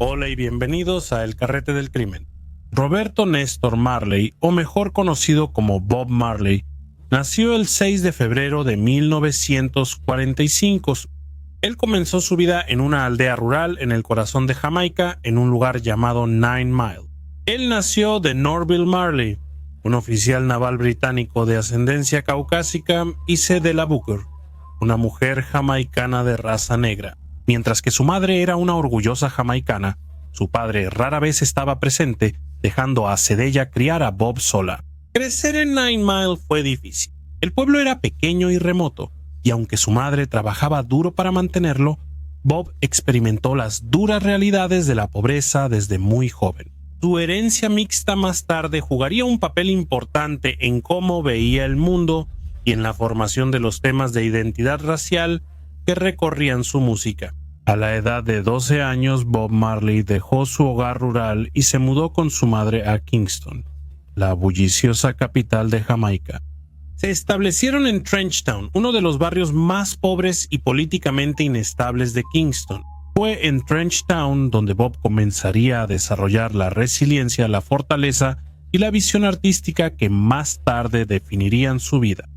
Hola y bienvenidos a El Carrete del Crimen. Roberto Néstor Marley, o mejor conocido como Bob Marley, nació el 6 de febrero de 1945. Él comenzó su vida en una aldea rural en el corazón de Jamaica, en un lugar llamado Nine Mile. Él nació de Norville Marley, un oficial naval británico de ascendencia caucásica, y Cedella Booker, una mujer jamaicana de raza negra. Mientras que su madre era una orgullosa jamaicana, su padre rara vez estaba presente, dejando a Cedella criar a Bob sola. Crecer en Nine Mile fue difícil. El pueblo era pequeño y remoto, y aunque su madre trabajaba duro para mantenerlo, Bob experimentó las duras realidades de la pobreza desde muy joven. Su herencia mixta más tarde jugaría un papel importante en cómo veía el mundo y en la formación de los temas de identidad racial que recorrían su música. A la edad de 12 años, Bob Marley dejó su hogar rural y se mudó con su madre a Kingston, la bulliciosa capital de Jamaica. Se establecieron en Trenchtown, uno de los barrios más pobres y políticamente inestables de Kingston. Fue en Trenchtown donde Bob comenzaría a desarrollar la resiliencia, la fortaleza y la visión artística que más tarde definirían su vida.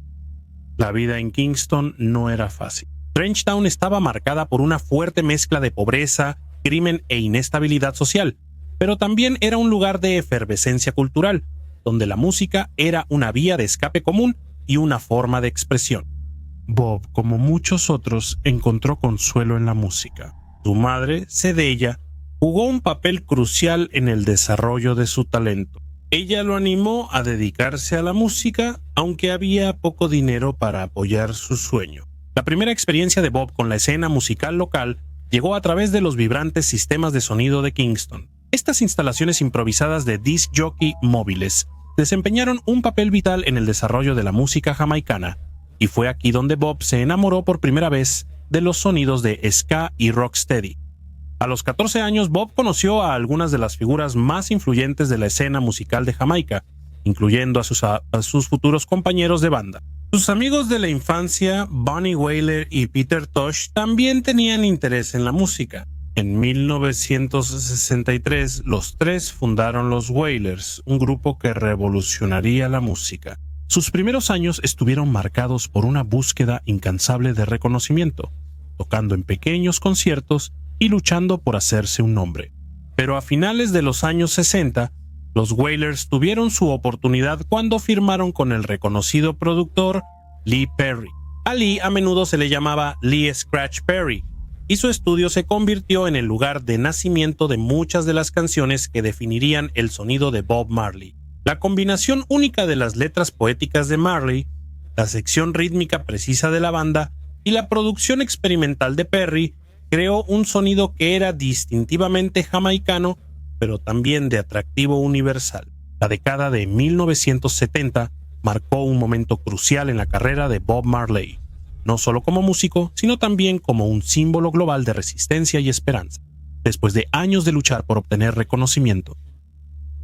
La vida en Kingston no era fácil. Trenchtown estaba marcada por una fuerte mezcla de pobreza, crimen e inestabilidad social, pero también era un lugar de efervescencia cultural, donde la música era una vía de escape común y una forma de expresión. Bob, como muchos otros, encontró consuelo en la música. Su madre, Cedella, jugó un papel crucial en el desarrollo de su talento. Ella lo animó a dedicarse a la música, aunque había poco dinero para apoyar su sueño. La primera experiencia de Bob con la escena musical local llegó a través de los vibrantes sistemas de sonido de Kingston. Estas instalaciones improvisadas de disc jockey móviles desempeñaron un papel vital en el desarrollo de la música jamaicana, y fue aquí donde Bob se enamoró por primera vez de los sonidos de ska y rocksteady. A los 14 años, Bob conoció a algunas de las figuras más influyentes de la escena musical de Jamaica, incluyendo a sus futuros compañeros de banda. Sus amigos de la infancia, Bunny Wailer y Peter Tosh, también tenían interés en la música. En 1963, los tres fundaron los Wailers, un grupo que revolucionaría la música. Sus primeros años estuvieron marcados por una búsqueda incansable de reconocimiento, tocando en pequeños conciertos y luchando por hacerse un nombre. Pero a finales de los años 60, los Wailers tuvieron su oportunidad cuando firmaron con el reconocido productor Lee Perry. A Lee a menudo se le llamaba Lee Scratch Perry, y su estudio se convirtió en el lugar de nacimiento de muchas de las canciones que definirían el sonido de Bob Marley. La combinación única de las letras poéticas de Marley, la sección rítmica precisa de la banda y la producción experimental de Perry creó un sonido que era distintivamente jamaicano, pero también de atractivo universal. La década de 1970 marcó un momento crucial en la carrera de Bob Marley, no solo como músico, sino también como un símbolo global de resistencia y esperanza. Después de años de luchar por obtener reconocimiento,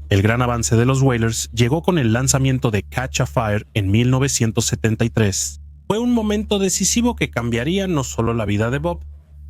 el gran avance de los Wailers llegó con el lanzamiento de Catch a Fire en 1973. Fue un momento decisivo que cambiaría no solo la vida de Bob,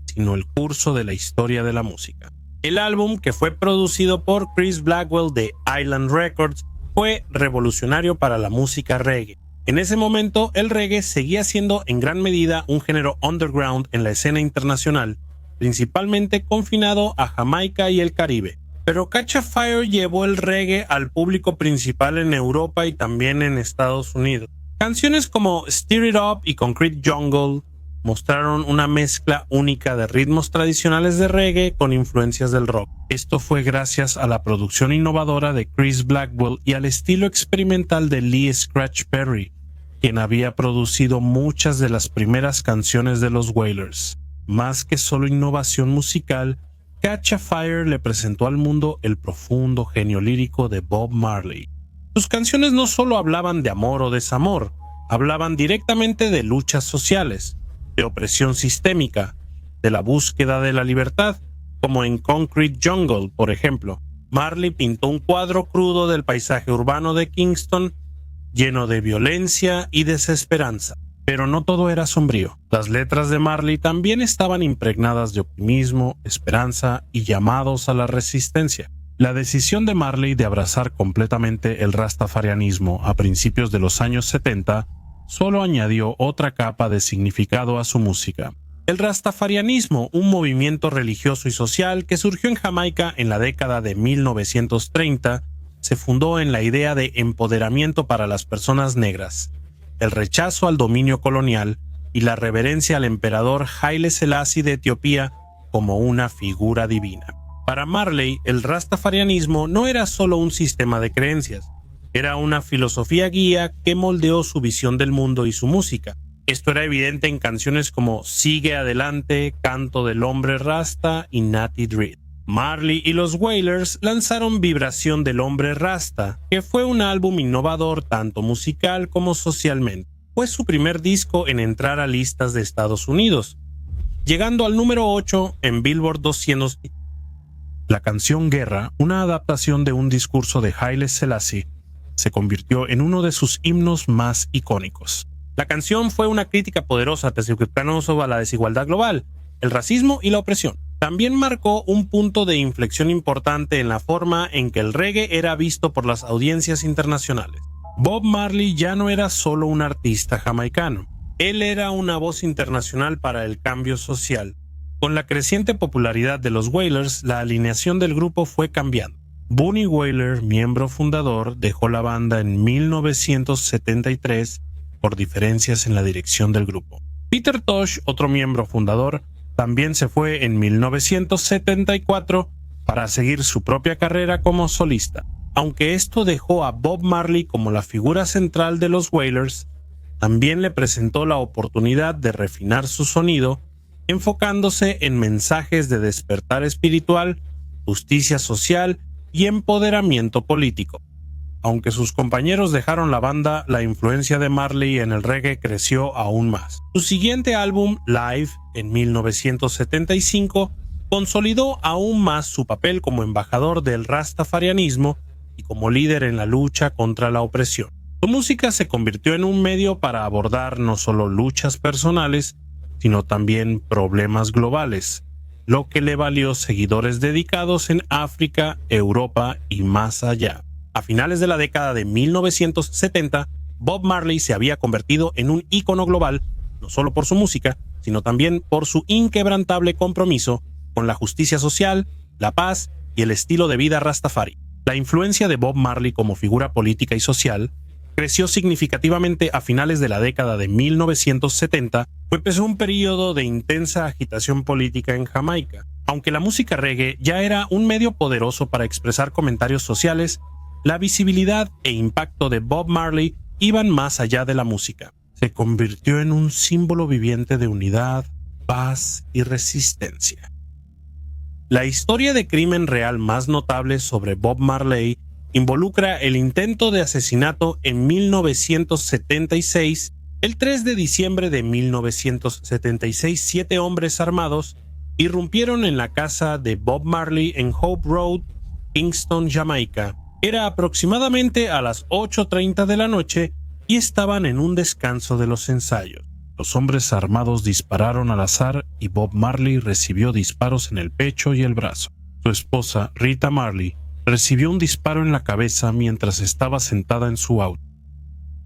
sino el curso de la historia de la música. El álbum, que fue producido por Chris Blackwell de Island Records, fue revolucionario para la música reggae. En ese momento, el reggae seguía siendo en gran medida un género underground en la escena internacional, principalmente confinado a Jamaica y el Caribe. Pero Catch a Fire llevó el reggae al público principal en Europa y también en Estados Unidos. Canciones como Stir It Up y Concrete Jungle mostraron una mezcla única de ritmos tradicionales de reggae con influencias del rock. Esto fue gracias a la producción innovadora de Chris Blackwell y al estilo experimental de Lee Scratch Perry, quien había producido muchas de las primeras canciones de los Wailers. Más que solo innovación musical, Catch a Fire le presentó al mundo el profundo genio lírico de Bob Marley. Sus canciones no solo hablaban de amor o desamor, hablaban directamente de luchas sociales, de opresión sistémica, de la búsqueda de la libertad, como en Concrete Jungle, por ejemplo. Marley pintó un cuadro crudo del paisaje urbano de Kingston, lleno de violencia y desesperanza. Pero no todo era sombrío. Las letras de Marley también estaban impregnadas de optimismo, esperanza y llamados a la resistencia. La decisión de Marley de abrazar completamente el rastafarianismo a principios de los años 70 solo añadió otra capa de significado a su música. El rastafarianismo, un movimiento religioso y social que surgió en Jamaica en la década de 1930, se fundó en la idea de empoderamiento para las personas negras, el rechazo al dominio colonial y la reverencia al emperador Haile Selassie de Etiopía como una figura divina. Para Marley, el rastafarianismo no era solo un sistema de creencias, era una filosofía guía que moldeó su visión del mundo y su música. Esto era evidente en canciones como Sigue Adelante, Canto del Hombre Rasta y Natty Dread. Marley y los Wailers lanzaron Vibración del Hombre Rasta, que fue un álbum innovador tanto musical como socialmente. Fue su primer disco en entrar a listas de Estados Unidos, llegando al número 8 en Billboard 200. La canción Guerra, una adaptación de un discurso de Haile Selassie, se convirtió en uno de sus himnos más icónicos. La canción fue una crítica poderosa a la desigualdad global, el racismo y la opresión. También marcó un punto de inflexión importante en la forma en que el reggae era visto por las audiencias internacionales. Bob Marley ya no era solo un artista jamaicano, él era una voz internacional para el cambio social. Con la creciente popularidad de los Wailers, la alineación del grupo fue cambiando. Bunny Wailer, miembro fundador, dejó la banda en 1973 por diferencias en la dirección del grupo. Peter Tosh, otro miembro fundador, también se fue en 1974 para seguir su propia carrera como solista. Aunque esto dejó a Bob Marley como la figura central de los Wailers, también le presentó la oportunidad de refinar su sonido, enfocándose en mensajes de despertar espiritual, justicia social y empoderamiento político. Aunque sus compañeros dejaron la banda, la influencia de Marley en el reggae creció aún más. Su siguiente álbum, Live, en 1975, consolidó aún más su papel como embajador del rastafarianismo y como líder en la lucha contra la opresión. Su música se convirtió en un medio para abordar no solo luchas personales, sino también problemas globales, lo que le valió seguidores dedicados en África, Europa y más allá. A finales de la década de 1970, Bob Marley se había convertido en un ícono global, no solo por su música, sino también por su inquebrantable compromiso con la justicia social, la paz y el estilo de vida rastafari. La influencia de Bob Marley como figura política y social creció significativamente a finales de la década de 1970, empezó un periodo de intensa agitación política en Jamaica. Aunque la música reggae ya era un medio poderoso para expresar comentarios sociales, la visibilidad e impacto de Bob Marley iban más allá de la música. Se convirtió en un símbolo viviente de unidad, paz y resistencia. La historia de crimen real más notable sobre Bob Marley involucra el intento de asesinato en 1976. El 3 de diciembre de 1976, 7 hombres armados irrumpieron en la casa de Bob Marley en Hope Road, Kingston, Jamaica. Era aproximadamente a las 8:30 de la noche y estaban en un descanso de los ensayos. Los hombres armados dispararon al azar y Bob Marley recibió disparos en el pecho y el brazo. Su esposa, Rita Marley, recibió un disparo en la cabeza mientras estaba sentada en su auto.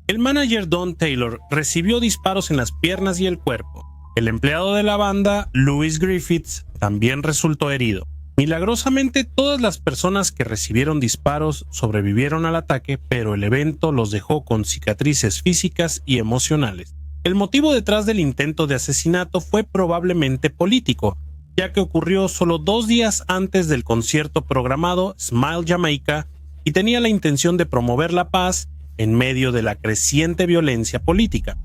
El manager Don Taylor recibió disparos en las piernas y el cuerpo. El empleado de la banda, Louis Griffiths, también resultó herido. Milagrosamente, todas las personas que recibieron disparos sobrevivieron al ataque, pero el evento los dejó con cicatrices físicas y emocionales. El motivo detrás del intento de asesinato fue probablemente político, ya que ocurrió solo 2 días antes del concierto programado Smile Jamaica y tenía la intención de promover la paz en medio de la creciente violencia política.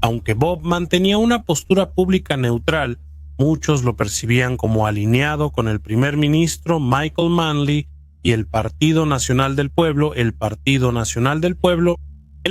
Aunque Bob mantenía una postura pública neutral, muchos lo percibían como alineado con el primer ministro Michael Manley y el Partido Nacional del Pueblo, el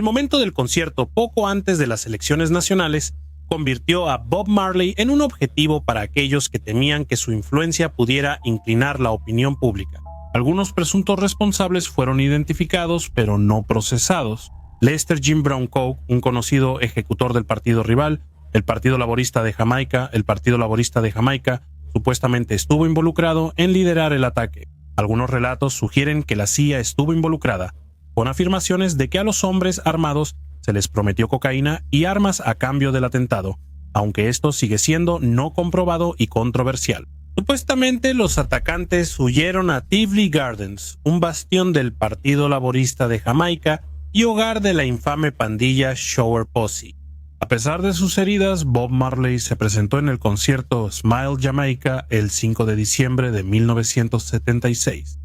momento del concierto, poco antes de las elecciones nacionales, convirtió a Bob Marley en un objetivo para aquellos que temían que su influencia pudiera inclinar la opinión pública. Algunos presuntos responsables fueron identificados, pero no procesados. Lester Jim Brown Coke, un conocido ejecutor del partido rival, el Partido Laborista de Jamaica, supuestamente estuvo involucrado en liderar el ataque. Algunos relatos sugieren que la CIA estuvo involucrada, con afirmaciones de que a los hombres armados se les prometió cocaína y armas a cambio del atentado, aunque esto sigue siendo no comprobado y controversial. Supuestamente los atacantes huyeron a Tivoli Gardens, un bastión del Partido Laborista de Jamaica y hogar de la infame pandilla Shower Posse. A pesar de sus heridas, Bob Marley se presentó en el concierto Smile Jamaica el 5 de diciembre de 1976.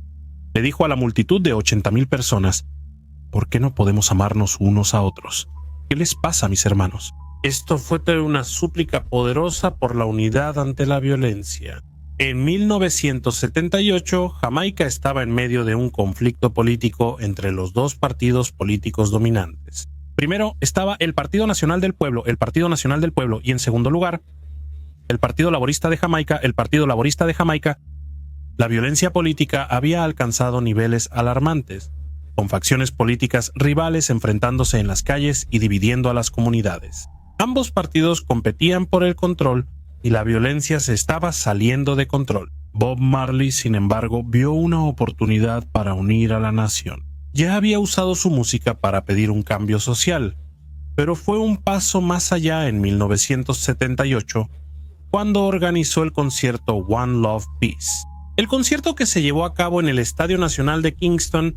Le dijo a la multitud de 80,000 personas: ¿por qué no podemos amarnos unos a otros? ¿Qué les pasa, mis hermanos? Esto fue una súplica poderosa por la unidad ante la violencia. En 1978, Jamaica estaba en medio de un conflicto político entre los dos partidos políticos dominantes. Primero estaba el Partido Nacional del Pueblo, y en segundo lugar, el Partido Laborista de Jamaica, La violencia política había alcanzado niveles alarmantes, con facciones políticas rivales enfrentándose en las calles y dividiendo a las comunidades. Ambos partidos competían por el control y la violencia se estaba saliendo de control. Bob Marley, sin embargo, vio una oportunidad para unir a la nación. Ya había usado su música para pedir un cambio social, pero fue un paso más allá en 1978, cuando organizó el concierto One Love Peace. El concierto, que se llevó a cabo en el Estadio Nacional de Kingston,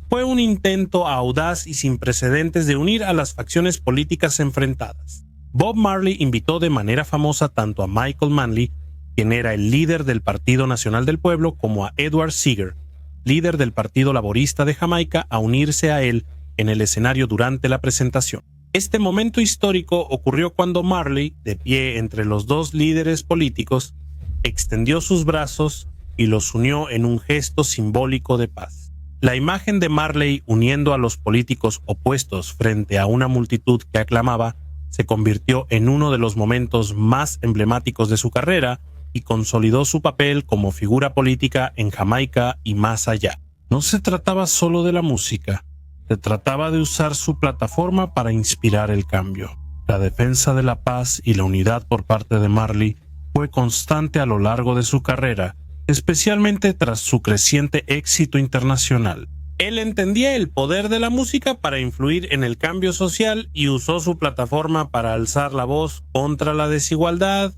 fue un intento audaz y sin precedentes de unir a las facciones políticas enfrentadas. Bob Marley invitó de manera famosa tanto a Michael Manley, quien era el líder del Partido Nacional del Pueblo, como a Edward Seager, líder del Partido Laborista de Jamaica, a unirse a él en el escenario durante la presentación. Este momento histórico ocurrió cuando Marley, de pie entre los dos líderes políticos, extendió sus brazos y los unió en un gesto simbólico de paz. La imagen de Marley uniendo a los políticos opuestos frente a una multitud que aclamaba se convirtió en uno de los momentos más emblemáticos de su carrera y consolidó su papel como figura política en Jamaica y más allá. No se trataba solo de la música, se trataba de usar su plataforma para inspirar el cambio. La defensa de la paz y la unidad por parte de Marley fue constante a lo largo de su carrera, especialmente tras su creciente éxito internacional. Él entendía el poder de la música para influir en el cambio social y usó su plataforma para alzar la voz contra la desigualdad,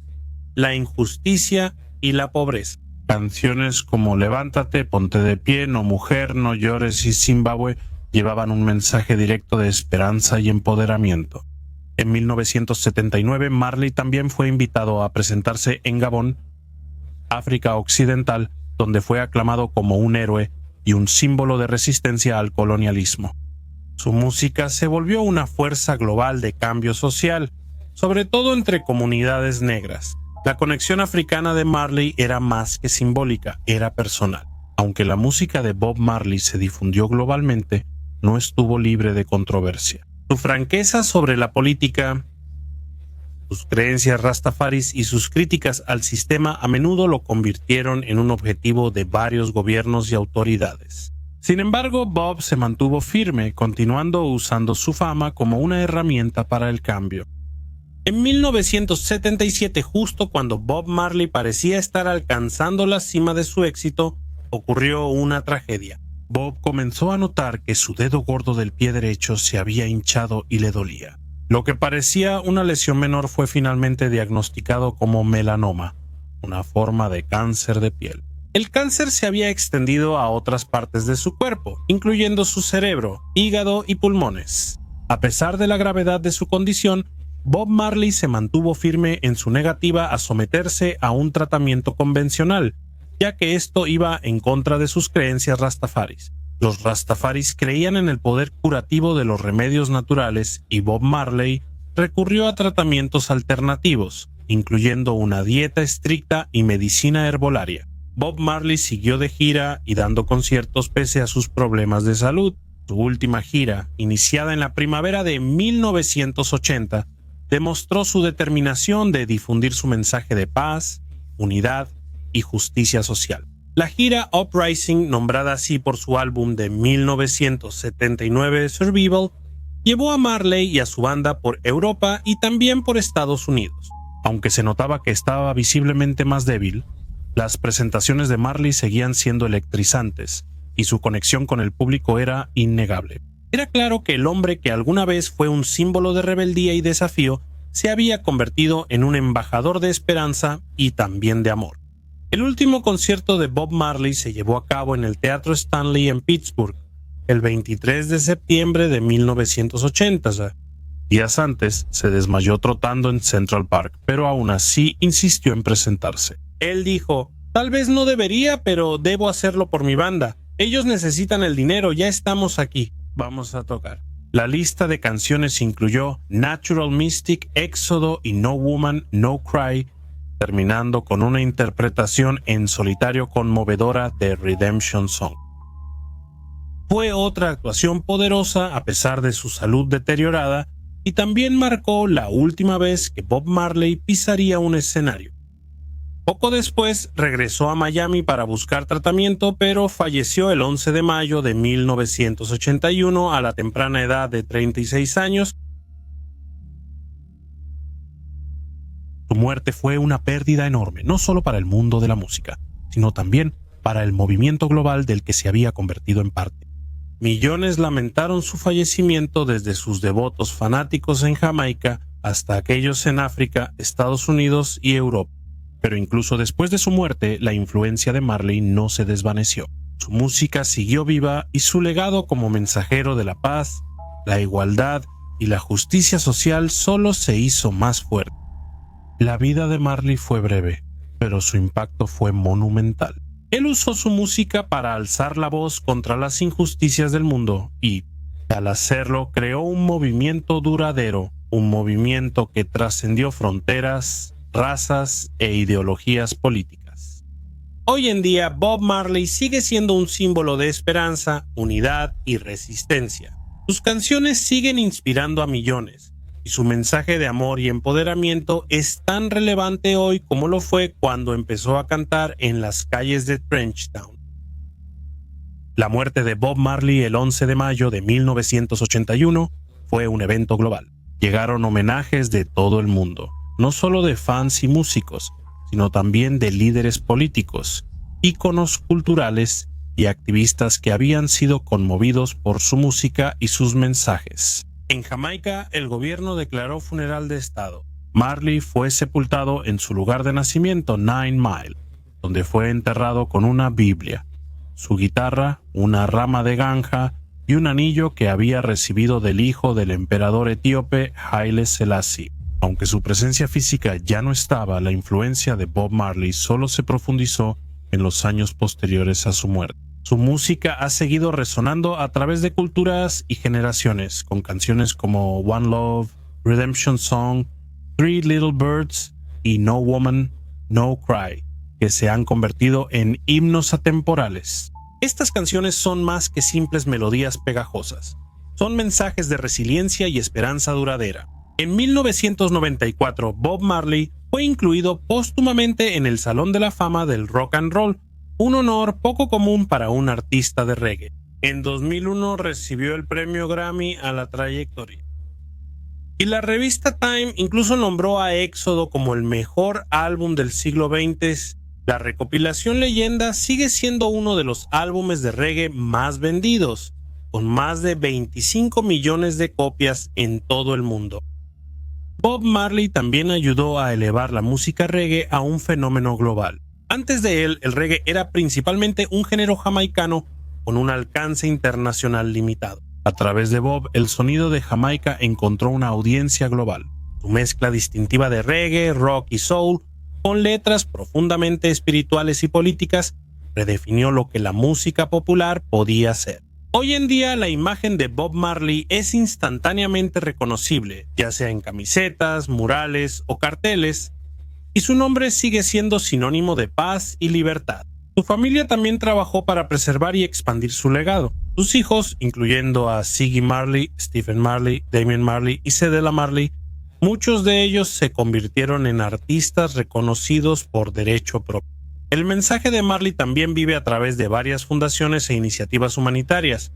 la injusticia y la pobreza. Canciones como Levántate, Ponte de Pie, No Mujer, No Llores y Zimbabue llevaban un mensaje directo de esperanza y empoderamiento. En 1979, Marley también fue invitado a presentarse en Gabón, África Occidental, donde fue aclamado como un héroe y un símbolo de resistencia al colonialismo. Su música se volvió una fuerza global de cambio social, sobre todo entre comunidades negras. La conexión africana de Marley era más que simbólica, era personal. Aunque la música de Bob Marley se difundió globalmente, no estuvo libre de controversia. Su franqueza sobre la política, sus creencias rastafaris y sus críticas al sistema a menudo lo convirtieron en un objetivo de varios gobiernos y autoridades. Sin embargo, Bob se mantuvo firme, continuando usando su fama como una herramienta para el cambio. En 1977, justo cuando Bob Marley parecía estar alcanzando la cima de su éxito, ocurrió una tragedia. Bob comenzó a notar que su dedo gordo del pie derecho se había hinchado y le dolía. Lo que parecía una lesión menor fue finalmente diagnosticado como melanoma, una forma de cáncer de piel. El cáncer se había extendido a otras partes de su cuerpo, incluyendo su cerebro, hígado y pulmones. A pesar de la gravedad de su condición, Bob Marley se mantuvo firme en su negativa a someterse a un tratamiento convencional, ya que esto iba en contra de sus creencias rastafaris. Los rastafaris creían en el poder curativo de los remedios naturales y Bob Marley recurrió a tratamientos alternativos, incluyendo una dieta estricta y medicina herbolaria. Bob Marley siguió de gira y dando conciertos pese a sus problemas de salud. Su última gira, iniciada en la primavera de 1980, demostró su determinación de difundir su mensaje de paz, unidad y justicia social. La gira Uprising, nombrada así por su álbum de 1979 Survival, llevó a Marley y a su banda por Europa y también por Estados Unidos. Aunque se notaba que estaba visiblemente más débil, las presentaciones de Marley seguían siendo electrizantes y su conexión con el público era innegable. Era claro que el hombre que alguna vez fue un símbolo de rebeldía y desafío se había convertido en un embajador de esperanza y también de amor. El último concierto de Bob Marley se llevó a cabo en el Teatro Stanley en Pittsburgh el 23 de septiembre de 1980. Días antes se desmayó trotando en Central Park, pero aún así insistió en presentarse. Él dijo: "Tal vez no debería, pero debo hacerlo por mi banda. Ellos necesitan el dinero, ya estamos aquí. Vamos a tocar". La lista de canciones incluyó Natural Mystic, Éxodo y No Woman, No Cry, terminando con una interpretación en solitario conmovedora de Redemption Song. Fue otra actuación poderosa a pesar de su salud deteriorada y también marcó la última vez que Bob Marley pisaría un escenario. Poco después regresó a Miami para buscar tratamiento, pero falleció el 11 de mayo de 1981 a la temprana edad de 36 años. Su muerte fue una pérdida enorme, no solo para el mundo de la música, sino también para el movimiento global del que se había convertido en parte. Millones lamentaron su fallecimiento, desde sus devotos fanáticos en Jamaica hasta aquellos en África, Estados Unidos y Europa. Pero incluso después de su muerte, la influencia de Marley no se desvaneció. Su música siguió viva y su legado como mensajero de la paz, la igualdad y la justicia social solo se hizo más fuerte. La vida de Marley fue breve, pero su impacto fue monumental. Él usó su música para alzar la voz contra las injusticias del mundo y, al hacerlo, creó un movimiento duradero, un movimiento que trascendió fronteras, razas e ideologías políticas. Hoy en día, Bob Marley sigue siendo un símbolo de esperanza, unidad y resistencia. Sus canciones siguen inspirando a millones, y su mensaje de amor y empoderamiento es tan relevante hoy como lo fue cuando empezó a cantar en las calles de Trenchtown. La muerte de Bob Marley el 11 de mayo de 1981 fue un evento global. Llegaron homenajes de todo el mundo, no solo de fans y músicos, sino también de líderes políticos, íconos culturales y activistas que habían sido conmovidos por su música y sus mensajes. En Jamaica, el gobierno declaró funeral de estado. Marley fue sepultado en su lugar de nacimiento, Nine Mile, donde fue enterrado con una Biblia, su guitarra, una rama de ganja y un anillo que había recibido del hijo del emperador etíope Haile Selassie. Aunque su presencia física ya no estaba, la influencia de Bob Marley solo se profundizó en los años posteriores a su muerte. Su música ha seguido resonando a través de culturas y generaciones, con canciones como One Love, Redemption Song, Three Little Birds y No Woman, No Cry, que se han convertido en himnos atemporales. Estas canciones son más que simples melodías pegajosas. Son mensajes de resiliencia y esperanza duradera. En 1994, Bob Marley fue incluido póstumamente en el Salón de la Fama del Rock and Roll, un honor poco común para un artista de reggae. En 2001 recibió el premio Grammy a la trayectoria. Y la revista Time incluso nombró a Éxodo como el mejor álbum del siglo XX. La recopilación Leyenda sigue siendo uno de los álbumes de reggae más vendidos, con más de 25 millones de copias en todo el mundo. Bob Marley también ayudó a elevar la música reggae a un fenómeno global. Antes de él, el reggae era principalmente un género jamaicano con un alcance internacional limitado. A través de Bob, el sonido de Jamaica encontró una audiencia global. Su mezcla distintiva de reggae, rock y soul, con letras profundamente espirituales y políticas, redefinió lo que la música popular podía ser. Hoy en día, la imagen de Bob Marley es instantáneamente reconocible, ya sea en camisetas, murales o carteles, y su nombre sigue siendo sinónimo de paz y libertad. Su familia también trabajó para preservar y expandir su legado. Sus hijos, incluyendo a Ziggy Marley, Stephen Marley, Damian Marley y Cedella Marley, muchos de ellos se convirtieron en artistas reconocidos por derecho propio. El mensaje de Marley también vive a través de varias fundaciones e iniciativas humanitarias,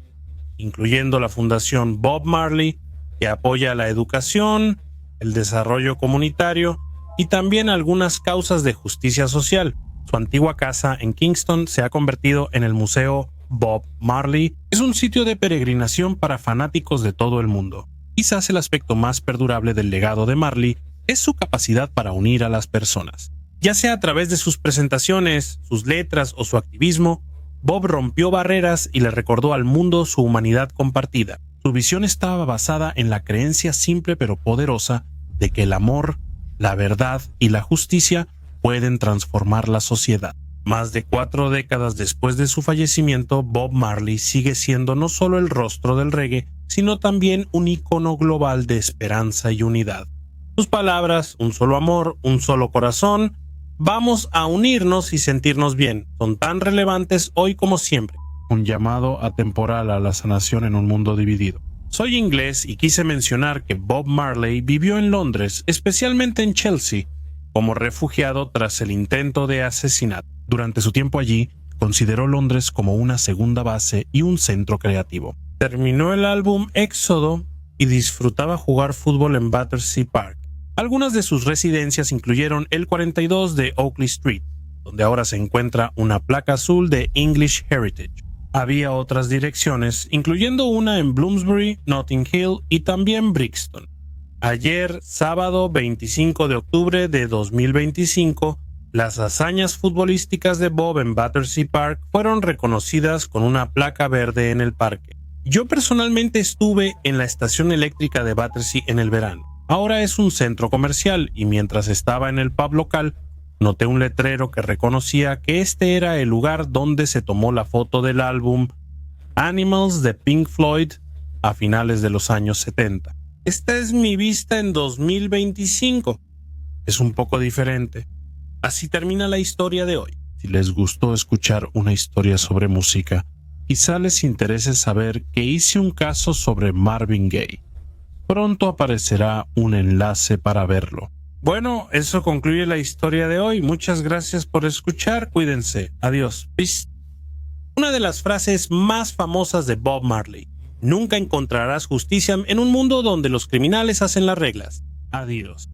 incluyendo la Fundación Bob Marley, que apoya la educación, el desarrollo comunitario y también algunas causas de justicia social. Su antigua casa en Kingston se ha convertido en el Museo Bob Marley. Es un sitio de peregrinación para fanáticos de todo el mundo. Quizás el aspecto más perdurable del legado de Marley es su capacidad para unir a las personas. Ya sea a través de sus presentaciones, sus letras o su activismo, Bob rompió barreras y le recordó al mundo su humanidad compartida. Su visión estaba basada en la creencia simple pero poderosa de que el amor, la verdad y la justicia pueden transformar la sociedad. Más de 4 décadas después de su fallecimiento, Bob Marley sigue siendo no solo el rostro del reggae, sino también un icono global de esperanza y unidad. Sus palabras, un solo amor, un solo corazón, vamos a unirnos y sentirnos bien, son tan relevantes hoy como siempre. Un llamado atemporal a la sanación en un mundo dividido. Soy inglés y quise mencionar que Bob Marley vivió en Londres, especialmente en Chelsea, como refugiado tras el intento de asesinato. Durante su tiempo allí, consideró Londres como una segunda base y un centro creativo. Terminó el álbum Éxodo y disfrutaba jugar fútbol en Battersea Park. Algunas de sus residencias incluyeron el 42 de Oakley Street, donde ahora se encuentra una placa azul de English Heritage. Había otras direcciones, incluyendo una en Bloomsbury, Notting Hill y también Brixton. Ayer, sábado 25 de octubre de 2025, las hazañas futbolísticas de Bob en Battersea Park fueron reconocidas con una placa verde en el parque. Yo personalmente estuve en la estación eléctrica de Battersea en el verano. Ahora es un centro comercial y mientras estaba en el pub local, noté un letrero que reconocía que este era el lugar donde se tomó la foto del álbum Animals de Pink Floyd a finales de los años 70. Esta es mi vista en 2025. Es un poco diferente. Así termina la historia de hoy. Si les gustó escuchar una historia sobre música, quizá les interese saber que hice un caso sobre Marvin Gaye. Pronto aparecerá un enlace para verlo. Bueno, eso concluye la historia de hoy. Muchas gracias por escuchar. Cuídense. Adiós. Peace. Una de las frases más famosas de Bob Marley. Nunca encontrarás justicia en un mundo donde los criminales hacen las reglas. Adiós.